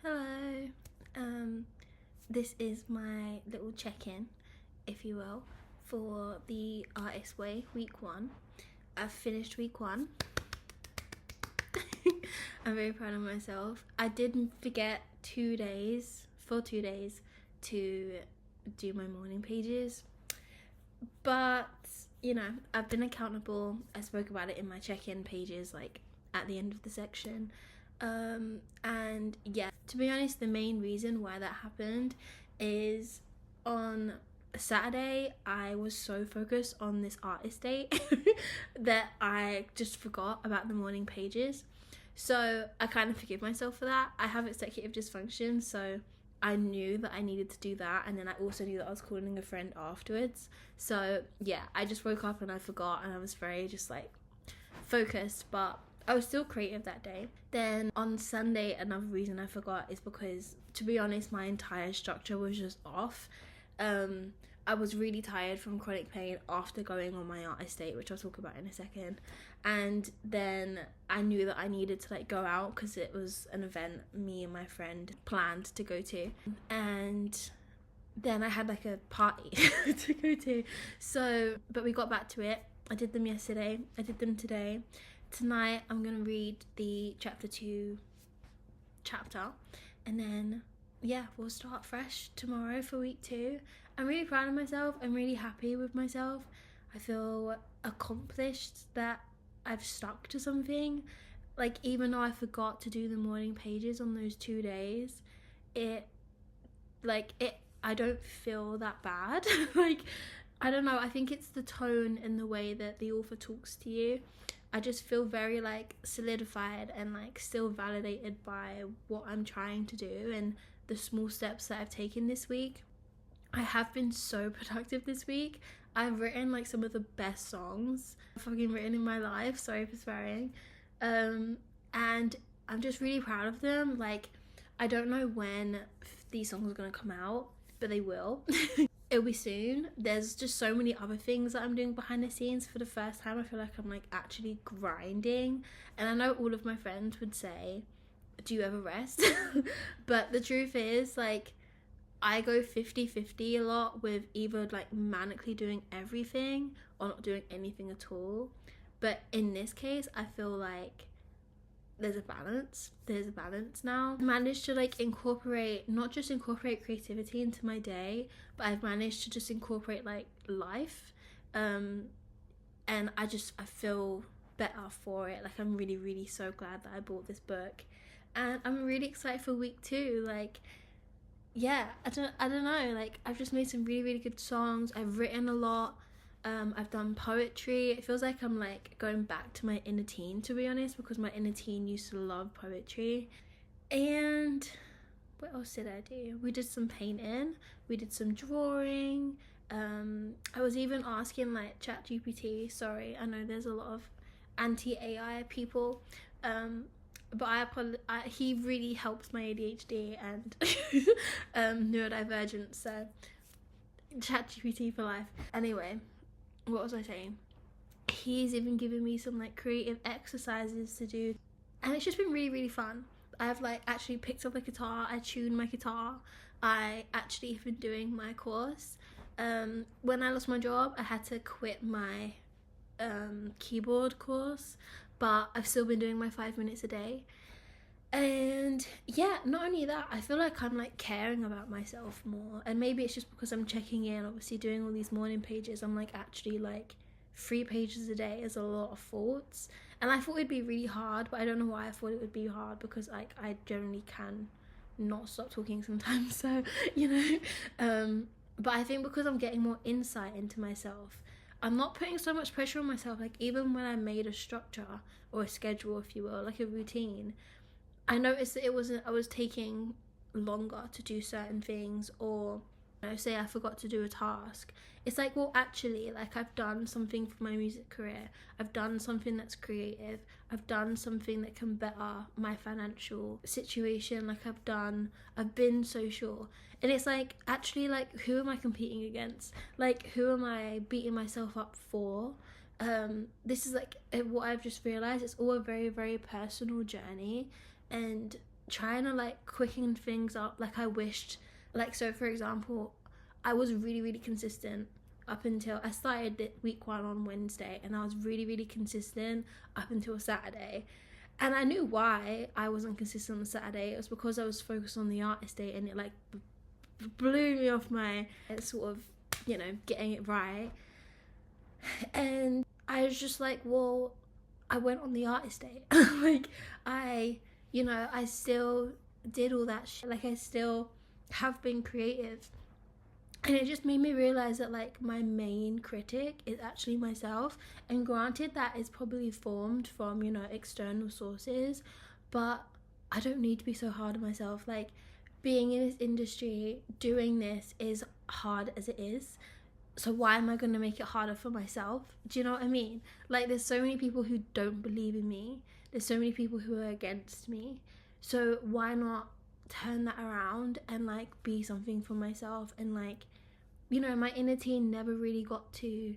Hello. This is my little check-in, if you will, for the Artist Way week 1. I've finished week 1. I'm very proud of myself. I didn't forget 2 days, for 2 days, to do my morning pages. But, I've been accountable. I spoke about it in my check-in pages, like, at the end of the section. And yeah, to be honest, the main reason why that happened is on Saturday I was so focused on this artist date that I just forgot about the morning pages. So I kind of forgive myself for that. I have executive dysfunction, so I knew that I needed to do that, and then I also knew that I was calling a friend afterwards. So yeah, I just woke up and I forgot, and I was very just like focused, but I was still creative that day. Then on Sunday, another reason I forgot is because, to be honest, my entire structure was just off. I was really tired from chronic pain after going on my artist date, which I'll talk about in a second. And then I knew that I needed to go out because it was an event me and my friend planned to go to. And then I had a party to go to. But we got back to it. I did them yesterday. I did them today. Tonight I'm gonna read the chapter 2 chapter, and then we'll start fresh tomorrow for week 2. I'm really proud of myself. I'm really happy with myself. I feel accomplished that I've stuck to something. Even though I forgot to do the morning pages on those 2 days, I don't feel that bad. I don't know, I think it's the tone and the way that the author talks to you. I just feel very solidified and still validated by what I'm trying to do and the small steps that I've taken this week. I have been so productive this week. I've written some of the best songs I've fucking written in my life. Sorry for swearing. And I'm just really proud of them. I don't know when these songs are gonna come out, but they will. It'll be soon. There's just so many other things that I'm doing behind the scenes. For the first time, I feel like I'm actually grinding. And I know all of my friends would say, do you ever rest? But the truth is, I go 50-50 a lot with either manically doing everything or not doing anything at all. But in this case, I feel like there's a balance now. I've managed to not just incorporate creativity into my day, but I've managed to just incorporate life, and I feel better for it. I'm really, really so glad that I bought this book, and I'm really excited for week 2. I don't know, I've just made some really, really good songs. I've written a lot. I've done poetry. It feels like I'm going back to my inner teen, to be honest, because my inner teen used to love poetry. And what else did I do? We did some painting, we did some drawing. I was even asking ChatGPT. Sorry, I know there's a lot of anti-AI people, but he really helps my ADHD and neurodivergence, so ChatGPT for life. Anyway, what was I saying? He's even given me some creative exercises to do, and it's just been really, really fun. I've actually picked up a guitar. I tuned my guitar. I actually have been doing my course. When I lost my job, I had to quit my keyboard course, but I've still been doing my 5 minutes a day. And yeah, not only that, I feel like I'm caring about myself more. And maybe it's just because I'm checking in, obviously doing all these morning pages. I'm actually 3 pages a day is a lot of thoughts. And I thought it'd be really hard, but I don't know why I thought it would be hard, because I generally can not stop talking sometimes. So but I think because I'm getting more insight into myself, I'm not putting so much pressure on myself. Even when I made a structure or a schedule, if you will, a routine, I noticed that I was taking longer to do certain things, or say I forgot to do a task. It's well, actually, I've done something for my music career. I've done something that's creative. I've done something that can better my financial situation. I've been so sure. And it's actually, who am I competing against? Who am I beating myself up for? This is what I've just realized. It's all a very, very personal journey, and trying to like quicken things up. Like I wished, like, so for example, I was really, really consistent up until I started week 1 on Wednesday, and I was really, really consistent up until Saturday. And I knew why I wasn't consistent on Saturday. It was because I was focused on the artist day, and it like blew me off my sort of, you know, getting it right. And I was just like, well, I went on the artist day. Like I still did all that shit. Like I still have been creative. And it just made me realize that like my main critic is actually myself. And granted, that is probably formed from, you know, external sources, but I don't need to be so hard on myself. Like being in this industry, doing this is hard as it is. So why am I going to make it harder for myself? Do you know what I mean? Like there's so many people who don't believe in me. There's so many people who are against me. So why not turn that around and like be something for myself? And like, you know, my inner teen never really got to,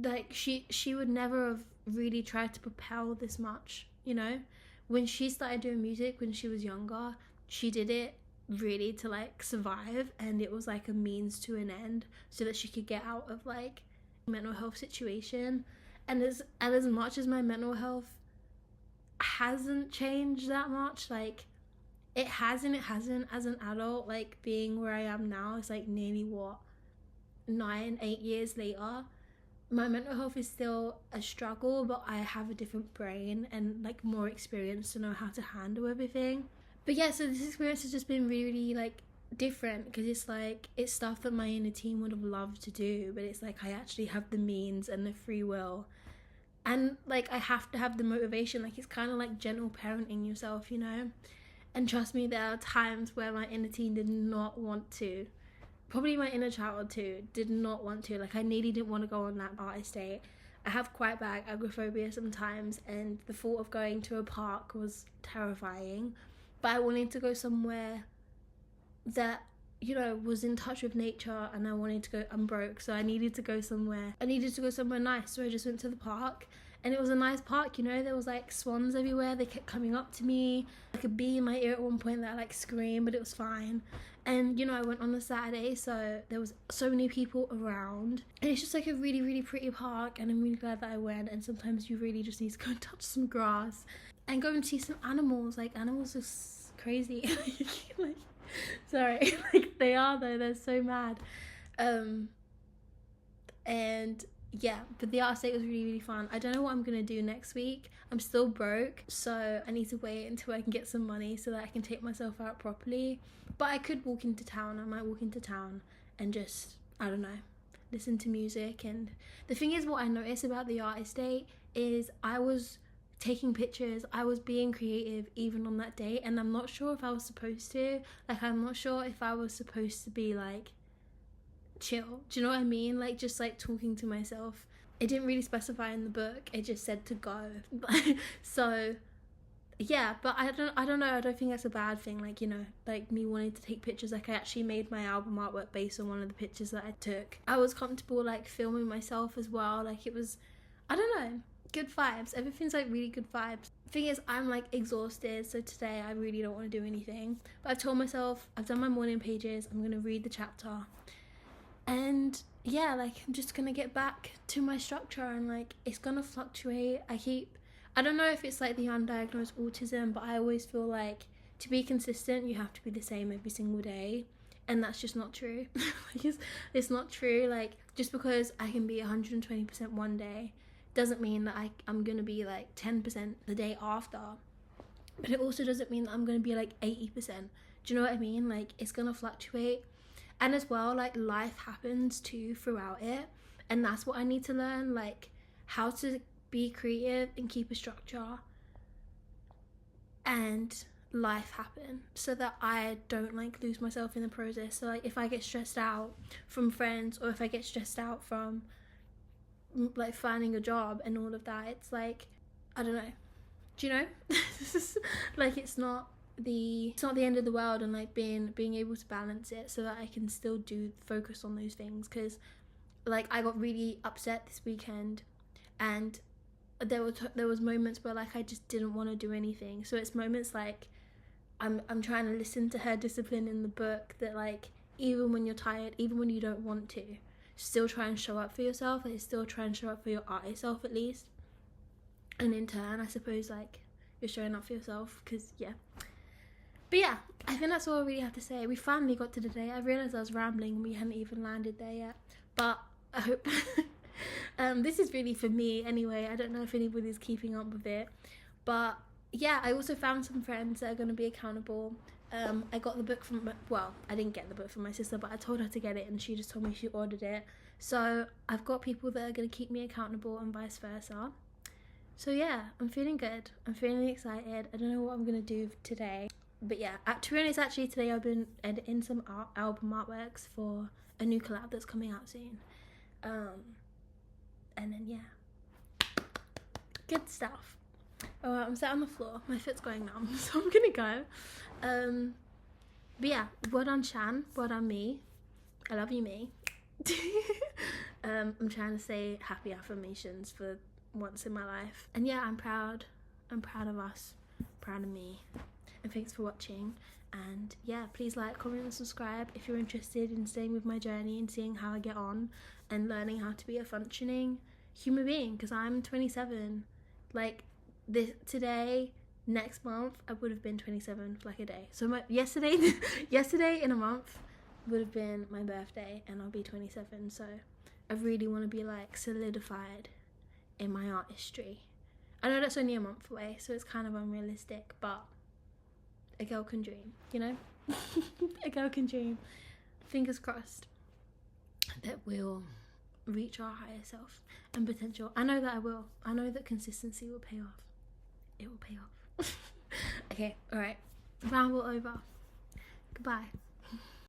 like, she would never have really tried to propel this much, you know. When she started doing music when she was younger, she did it really to like survive, and it was like a means to an end so that she could get out of like mental health situation. And as much as my mental health hasn't changed that much, like it hasn't as an adult, like being where I am now, it's like nearly 9-8 years later, my mental health is still a struggle, but I have a different brain and like more experience to know how to handle everything. But yeah, so this experience has just been really, really like different, because it's like it's stuff that my inner teen would have loved to do, but it's like I actually have the means and the free will, and like I have to have the motivation. Like it's kind of like gentle parenting yourself, you know. And trust me, there are times where my inner teen did not want to. Probably my inner child too did not want to. Like I nearly didn't want to go on that artist date. I have quite bad agoraphobia sometimes, and the thought of going to a park was terrifying. But I wanted to go somewhere that, you know, was in touch with nature, and I wanted to go, I'm broke, so I needed to go somewhere nice. So I just went to the park, and it was a nice park, you know. There was like swans everywhere. They kept coming up to me, like a bee in my ear at one point that I like screamed, but it was fine. And you know, I went on a Saturday, so there was so many people around, and it's just like a really, really pretty park, and I'm really glad that I went. And sometimes you really just need to go and touch some grass and go and see some animals. Like animals are crazy. Like, sorry, like they are though, they're so mad. And yeah, but the art state was really, really fun. I don't know what I'm gonna do next week. I'm still broke, so I need to wait until I can get some money so that I can take myself out properly. But I could walk into town. I might walk into town and just, I don't know, listen to music. And the thing is, what I noticed about the art estate is I was taking pictures, I was being creative even on that day, and I'm not sure if I was supposed to. Like I'm not sure if I was supposed to be like chill, do you know what I mean? Like just like talking to myself. It didn't really specify in the book, it just said to go. So yeah, but I don't know, I don't think that's a bad thing. Like, you know, like me wanting to take pictures, like I actually made my album artwork based on one of the pictures that I took. I was comfortable like filming myself as well. Like it was, I don't know, good vibes. Everything's like really good vibes. Thing is, I'm like exhausted, so today I really don't want to do anything. But I've told myself, I've done my morning pages, I'm gonna read the chapter, and yeah, like I'm just gonna get back to my structure, and like it's gonna fluctuate. I don't know if it's like the undiagnosed autism, but I always feel like to be consistent you have to be the same every single day, and that's just not true. It's not true. Like just because I can be 120% one day doesn't mean that I'm gonna be like 10% the day after, but it also doesn't mean that I'm gonna be like 80%. Do you know what I mean? Like it's gonna fluctuate. And as well, like life happens too throughout it, and that's what I need to learn, like how to be creative and keep a structure and life happen so that I don't like lose myself in the process. So like if I get stressed out from friends, or if I get stressed out from like finding a job and all of that, it's like, I don't know, do you know? Like it's not the end of the world, and like being able to balance it so that I can still focus on those things. Because like I got really upset this weekend, and there was moments where like I just didn't want to do anything. So it's moments like I'm trying to listen to her discipline in the book, that like even when you're tired, even when you don't want to, still try and show up for yourself, like still try and show up for your artist self at least. And in turn, I suppose, like, you're showing up for yourself, because yeah. But yeah, I think that's all I really have to say. We finally got to the day. I realised I was rambling and we hadn't even landed there yet, but I hope this is really for me anyway. I don't know if anybody's keeping up with it, but yeah, I also found some friends that are going to be accountable. I got the book from, well, I didn't get the book from my sister, but I told her to get it and she just told me she ordered it. So I've got people that are going to keep me accountable and vice versa. So yeah, I'm feeling good. I'm feeling excited. I don't know what I'm going to do today. But yeah, to be honest, actually today I've been editing some album artworks for a new collab that's coming out soon. And then yeah, good stuff. Alright, I'm sat on the floor. My foot's going numb, so I'm gonna go. But yeah, well done Shan, well done me. I love you, me. I'm trying to say happy affirmations for once in my life. And yeah, I'm proud. I'm proud of us. Proud of me. And thanks for watching. And yeah, please like, comment and subscribe if you're interested in staying with my journey and seeing how I get on and learning how to be a functioning human being, because I'm 27. Like today, next month I would have been 27 for like a day. So yesterday in a month would have been my birthday and I'll be 27. So I really want to be like solidified in my artistry. I know that's only a month away, so it's kind of unrealistic, but a girl can dream, you know? A girl can dream. Fingers crossed that we'll reach our higher self and potential. I know that I will. I know that consistency will pay off. It will pay off. Okay, alright. Ramble over. Goodbye.